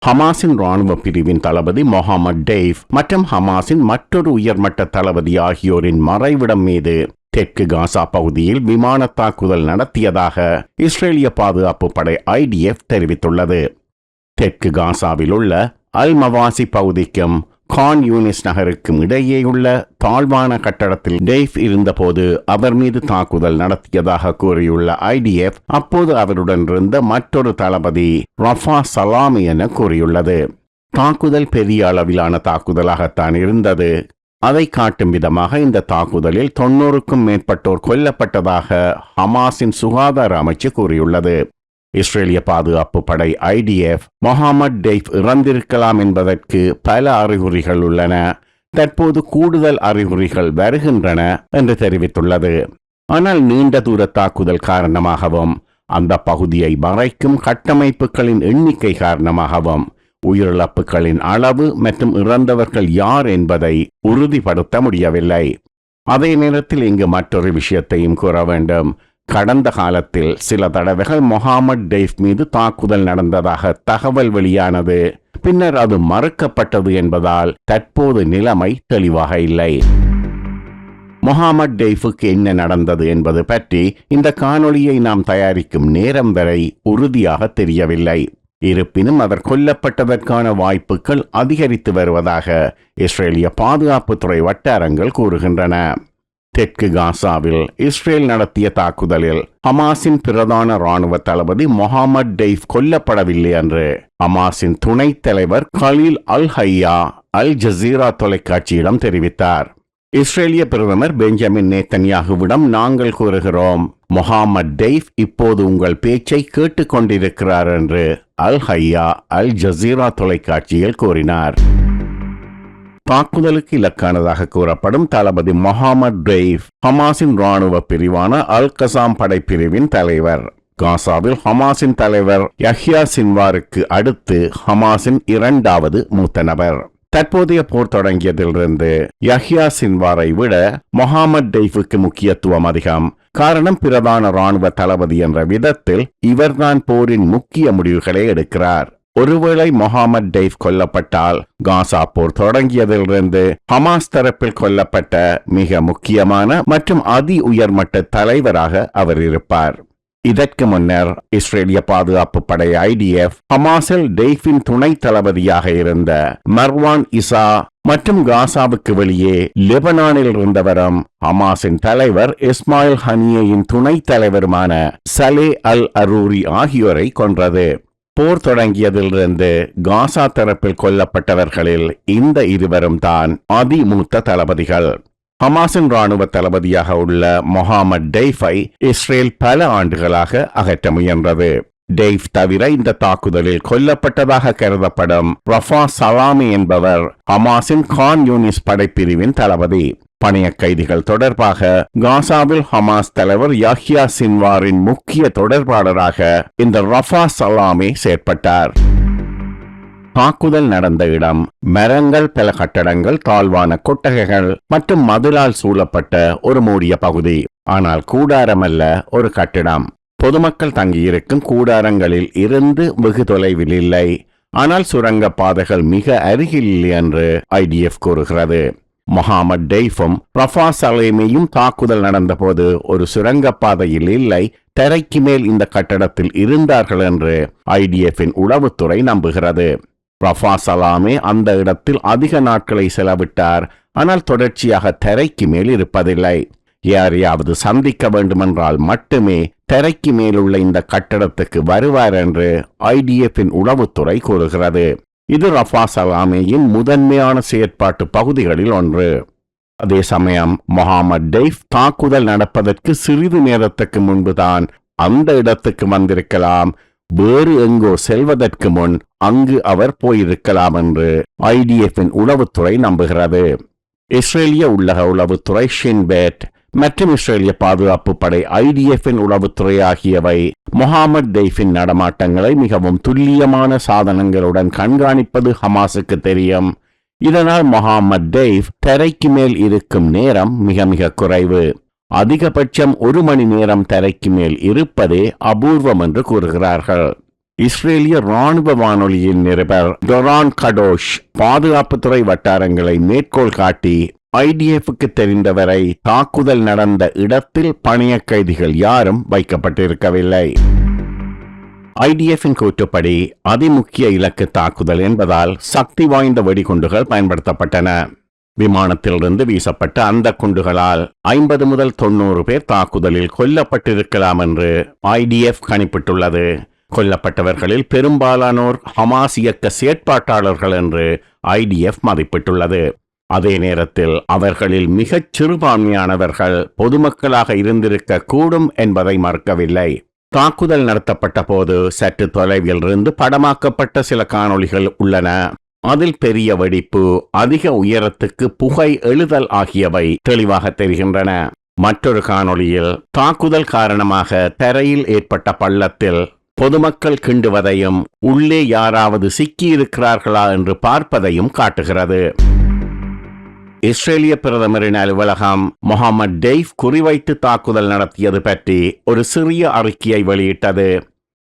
ஹமாஸின் ராணுவ பிரிவின் தளபதி மொஹமட் டெய்ஃப் மற்றும் ஹமாஸின் மற்றொரு உயர்மட்ட தளபதி ஆகியோரின் மறைவிடம் மீது தெற்கு காசா பகுதியில் விமான தாக்குதல் நடத்தியதாக இஸ்ரேலிய பாதுகாப்பு படை IDF தெரிவித்துள்ளது. தெற்கு காசாவில் உள்ள அல் மவாசி பகுதிக்கும் கான் யூனிஸ் நகருக்கும் இடையேயுள்ள தாழ்வான கட்டடத்தில் டெய்ஃப் இருந்தபோது அவர் மீது தாக்குதல் நடத்தியதாக கூறியுள்ள IDF அப்போது அவருடன் இருந்த மற்றொரு தளபதி ரஃபா சலாமி என கூறியுள்ளது. தாக்குதல் பெரிய அளவிலான தாக்குதலாகத்தான் இருந்தது. அதை காட்டும் விதமாக இந்த தாக்குதலில் 90க்கும் மேற்பட்டோர் கொல்லப்பட்டதாக ஹமாஸின் சுகாதார அமைச்சு கூறியுள்ளது. இஸ்ரேலிய பாதுகாப்பு படை IDF மொஹமட் டெய்ஃப் இறந்திருக்கலாம் என்பதற்கு பல அறிகுறிகள் உள்ளன, தற்போது கூடுதல் அறிகுறிகள் வருகின்றன என்று தெரிவித்துள்ளது. ஆனால் நீண்ட தூர தாக்குதல் காரணமாகவும் அந்த பகுதியை மறைக்கும் கட்டமைப்புகளின் எண்ணிக்கை காரணமாகவும் உயிரிழப்புகளின் அளவு மற்றும் இறந்தவர்கள் யார் என்பதை உறுதிப்படுத்த முடியவில்லை. அதே நேரத்தில் இங்கு மற்றொரு விஷயத்தையும் கூற வேண்டும். கடந்த காலத்தில் சில தடவைகள் மொஹமட் டெய்ஃப் மீது தாக்குதல் நடந்ததாக தகவல் வெளியானது. பின்னர் அது மறுக்கப்பட்டது என்பதால் தற்போது நிலைமை தெளிவாக இல்லை. மொஹமட் டெய்ஃபுக்கு என்ன நடந்தது என்பது பற்றி இந்த காணொளியை நாம் தயாரிக்கும் நேரம் வரை உறுதியாக தெரியவில்லை. இருப்பினும் அவர் கொல்லப்பட்டதற்கான வாய்ப்புகள் அதிகரித்து வருவதாக இஸ்ரேலிய பாதுகாப்புத்துறை வட்டாரங்கள் கூறுகின்றன. தெற்கு காசாவில் இஸ்ரேல் நடத்திய தாக்குதலில் ஹமாஸின் பிரதான ராணுவ தளபதி மொஹமட் டெய்ஃப் கொல்லப்படவில்லை என்று ஹமாஸின் துணைத் தலைவர் கலீல் அல் ஹையா அல் ஜசீரா தொலைக்காட்சியிடம் தெரிவித்தார். இஸ்ரேலிய பிரதமர் பெஞ்சமின் நேத்தன்யாகுவிடம் நாங்கள் கூறுகிறோம், மொஹமட் டெய்ஃப் இப்போது உங்கள் பேச்சை கேட்டுக்கொண்டிருக்கிறார் என்று அல் ஹையா அல் ஜசீரா தொலைக்காட்சியில் கூறினார். தாக்குதலுக்கு இலக்கானதாக கூறப்படும் தளபதி மொஹமட் டெய்ஃப் ஹமாஸின் ராணுவ பிரிவான அல் கசாம் படைப்பிரிவின் தலைவர். காசாவில் ஹமாஸின் தலைவர் யஹ்யா சின்வாருக்கு அடுத்து ஹமாஸின் 2வது மூத்த நபர். தற்போதைய போர் தொடங்கியதிலிருந்து யஹ்யா சின்வாரை விட மொஹமட் டெய்ஃபுக்கு முக்கியத்துவம் அதிகம். காரணம், பிரதான ராணுவ தளபதி என்ற விதத்தில் இவர்தான் போரின் முக்கிய முடிவுகளை எடுக்கிறார். ஒருவேளை மொஹமட் டெய்ஃப் கொல்லப்பட்டால் காசா போர் தொடங்கியதிலிருந்து ஹமாஸ் தரப்பில் கொல்லப்பட்ட மிக முக்கியமான மற்றும் அதி உயர்மட்ட தலைவராக அவர் இருப்பார். இதற்கு முன்னர் இஸ்ரேலிய பாதுகாப்பு படை IDF ஹமாஸில் டெய்ஃபின் துணை தளபதியாக இருந்த மர்வான் இசா மற்றும் காசாவுக்கு வெளியே லெபனானில் இருந்தவரும் ஹமாஸின் தலைவர் இஸ்மாயில் ஹனியேயின் துணை தலைவருமான சலே அல் அரூரி ஆகியோரை கொன்றது. போர் தொடங்கியதிலிருந்து காசா தரப்பில் கொல்லப்பட்டவர்களில் இந்த இருவரும் தான் அதிமூத்த தளபதிகள். ஹமாஸின் ராணுவ தளபதியாக உள்ள மொஹமட் டெய்ஃபை இஸ்ரேல் பல ஆண்டுகளாக அகற்ற முயன்றது. டெய்ஃப் தவிர இந்த தாக்குதலில் கொல்லப்பட்டதாக கருதப்படும் ரஃபா சலாமி என்பவர் ஹமாஸின் கான் யூனிஸ் படைப்பிரிவின் தளபதி. பணைய கைதிகள் தொடர்பாக காசாவில் ஹமாஸ் தலைவர் யஹ்யா சின்வாரின் முக்கிய தொடர்பாளராக இந்த ரஃபா சலாமி செயற்பட்டார். தாக்குதல் நடந்த இடம் மரங்கள், பல கட்டடங்கள், தாழ்வான கொட்டகைகள் மற்றும் மதிலால் சூழப்பட்ட ஒரு மூடிய பகுதி. ஆனால் கூடாரமல்ல, ஒரு கட்டிடம். பொதுமக்கள் தங்கியிருக்கும் கூடாரங்களில் இருந்து வெகு தொலைவில் இல்லை. ஆனால் சுரங்க பாதைகள் மிக அருகில் இல்லை என்று IDF கூறுகிறது. மொஹமட் டெய்ஃபும் ரஃபா சலேமியும் தாக்குதல் நடந்தபோது ஒரு சுரங்கப்பாதையில் இல்லை, தரைக்கு மேல் இந்த கட்டடத்தில் இருந்தார்கள் என்று IDF-இன் உளவுத்துறை நம்புகிறது. ரஃபா சலாமே அந்த இடத்தில் அதிக நாட்களை செலவிட்டார், ஆனால் தொடர்ச்சியாக தரைக்கு மேல் இருப்பதில்லை. யாரையாவது சந்திக்க வேண்டுமென்றால் மட்டுமே தரைக்கு மேலுள்ள இந்த கட்டடத்துக்கு வருவார் என்று IDF-இன் உளவுத்துறை கூறுகிறது. இது ரஃபா சலாமேயின் முதன்மையான செயற்பாட்டு பகுதிகளில் ஒன்று. அதே சமயம் மொஹமட் டெய்ஃப் தாக்குதல் நடப்பதற்கு சிறிது நேரத்துக்கு முன்புதான் அந்த இடத்துக்கு வந்திருக்கலாம். வேறு எங்கோ செல்வதற்கு முன் அங்கு அவர் போயிருக்கலாம் என்று IDF-இன் உளவுத்துறை நம்புகிறது. இஸ்ரேலிய உள்ளக உளவுத்துறை ஷின்பேட் மற்றும் இஸ்ரேலிய பாதுகாப்பு படை IDF-இன் உளவுத்துறை ஆகியவை மொஹமட் டெய்ஃபின் நடமாட்டங்களை மிகவும் துல்லியமான சாதனங்களுடன் கண்காணிப்பது ஹமாஸுக்கு தெரியும். இதனால் மொஹமட் டெய்ஃப் தரைக்கு மேல் இருக்கும் நேரம் மிக மிக குறைவு. அதிகபட்சம் 1 மணி நேரம் தரைக்கு மேல் இருப்பதே அபூர்வம் என்று கூறுகிறார்கள். இஸ்ரேலிய ராணுவ வானொலியின் நிருபர் டொரான் கடோஷ் பாதுகாப்புத்துறை வட்டாரங்களை மேற்கோள் காட்டி ஐடிஎஃப்க்கு தெரிந்தவரை தாக்குதல் நடந்த இடத்தில் பணிய கைதிகள் யாரும் வைக்கப்பட்டிருக்கவில்லை. ஐடிஎஃப்பின் கூற்றுப்படி அதிமுக்கிய இலக்கு தாக்குதல் என்பதால் சக்தி வாய்ந்த வெடிகுண்டுகள் பயன்படுத்தப்பட்டன. விமானத்திலிருந்து வீசப்பட்ட அந்த குண்டுகளால் 50 முதல் 90 பேர் தாக்குதலில் கொல்லப்பட்டிருக்கலாம் என்று ஐடிஎஃப் கணிப்பிட்டுள்ளது. கொல்லப்பட்டவர்களில் பெரும்பாலானோர் ஹமாஸ் இயக்க செயற்பாட்டாளர்கள் என்று ஐடிஎஃப் மதிப்பிட்டுள்ளது. அதே நேரத்தில் அவர்களில் மிகச் சிறுபான்மையானவர்கள் பொதுமக்களாக இருந்திருக்க கூடும் என்பதை மறுக்கவில்லை. தாக்குதல் நடத்தப்பட்ட போது சற்று தொலைவில் இருந்து படமாக்கப்பட்ட சில காணொளிகள் உள்ளன. அதில் பெரிய வெடிப்பு, அதிக உயரத்துக்கு புகை எழுதல் ஆகியவை தெளிவாக தெரிகின்றன. மற்றொரு காணொளியில் தாக்குதல் காரணமாக தரையில் ஏற்பட்ட பள்ளத்தில் பொதுமக்கள் கிண்டுவதையும் உள்ளே யாராவது சிக்கியிருக்கிறார்களா என்று பார்ப்பதையும் காட்டுகிறது. இஸ்ரேலிய பிரதமரின் அலுவலகம் முகமது டெய்ஃப் குறிவைத்து தாக்குதல் நடத்தியது பற்றி ஒரு சிறிய அறிக்கையை வெளியிட்டது.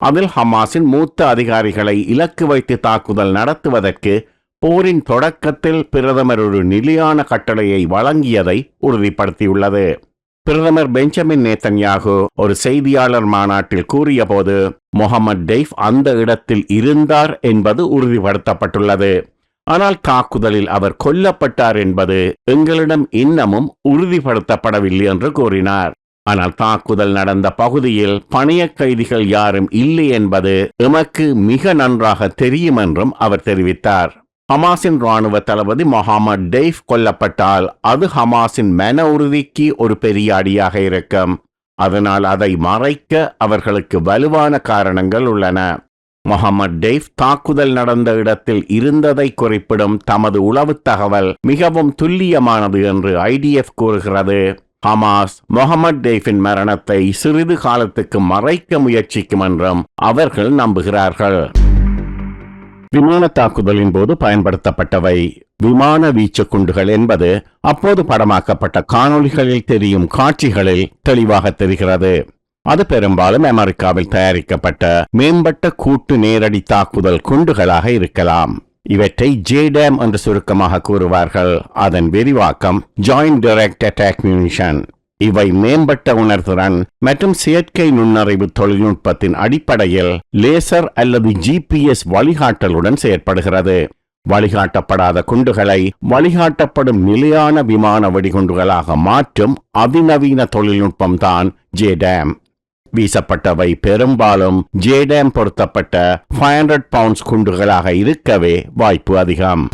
அதில் ஹமாஸின் மூத்த அதிகாரிகளை இலக்கு வைத்து தாக்குதல் நடத்துவதற்கு போரின் தொடக்கத்தில் பிரதமர் ஒரு நிலையான கட்டளையை வழங்கியதை உறுதிப்படுத்தியுள்ளது. பிரதமர் பெஞ்சமின் நேத்தன்யாகு ஒரு செய்தியாளர் மாநாட்டில் கூறியபோது முகமது டெய்ஃப் அந்த இடத்தில் இருந்தார் என்பது உறுதிப்படுத்தப்பட்டுள்ளது. ஆனால் தாக்குதலில் அவர் கொல்லப்பட்டார் என்பது எங்களிடம் இன்னமும் உறுதிப்படுத்தப்படவில்லை என்று கூறினார். ஆனால் தாக்குதல் நடந்த பகுதியில் பணிய கைதிகள் யாரும் இல்லை என்பது எமக்கு மிக நன்றாக தெரியும் என்றும் அவர் தெரிவித்தார். ஹமாஸின் ராணுவ தளபதி முகமது டெய்ஃப் கொல்லப்பட்டால் அது ஹமாஸின் மன உறுதிக்கு ஒரு பெரிய அடியாக இருக்கும். அதனால் அதை மறைக்க அவர்களுக்கு வலுவான காரணங்கள் உள்ளன. முகமது டெய்ஃப் தாக்குதல் நடந்த இடத்தில் இருந்ததை குறிப்பிடும் தமது உளவு தகவல் மிகவும் துல்லியமானது என்று ஐடிஎஃப் கூறுகிறது. ஹமாஸ் முகமது டெய்ஃபின் மரணத்தை சிறிது காலத்துக்கு மறைக்க முயற்சிக்கும் என்றும் அவர்கள் நம்புகிறார்கள். விமான தாக்குதலின் போது பயன்படுத்தப்பட்டவை விமான வீச்சு குண்டுகள் என்பது அப்போது படமாக்கப்பட்ட காணொளிகளில் தெரியும் காட்சிகளில் தெளிவாக தெரிகிறது. அது பெரும்பாலும் அமெரிக்காவில் தயாரிக்கப்பட்ட மேம்பட்ட கூட்டு நேரடி தாக்குதல் குண்டுகளாக இருக்கலாம். இவற்றை ஜேடாம் என்று சுருக்கமாக கூறுவார்கள். அதன் விரிவாக்கம் ஜாயிண்ட் டைரக்ட் அட்டாக் மியூனிஷன். இவை மேம்பட்ட உணர்திறன் மற்றும் செயற்கை நுண்ணறிவு தொழில்நுட்பத்தின் அடிப்படையில் லேசர் அல்லது GPS வழிகாட்டலுடன் செயற்படுகிறது. வழிகாட்டப்படாத குண்டுகளை வழிகாட்டப்படும் நிலையான விமான வெடிகுண்டுகளாக மாற்றும் அதிநவீன தொழில்நுட்பம் தான் ஜேடாம். வீசப்பட்டவை பெரும்பாலும் ஜேடாம் பொருத்தப்பட்ட 500 பவுண்ட்ஸ் குண்டுகளாக இருக்கவே வாய்ப்பு அதிகம்.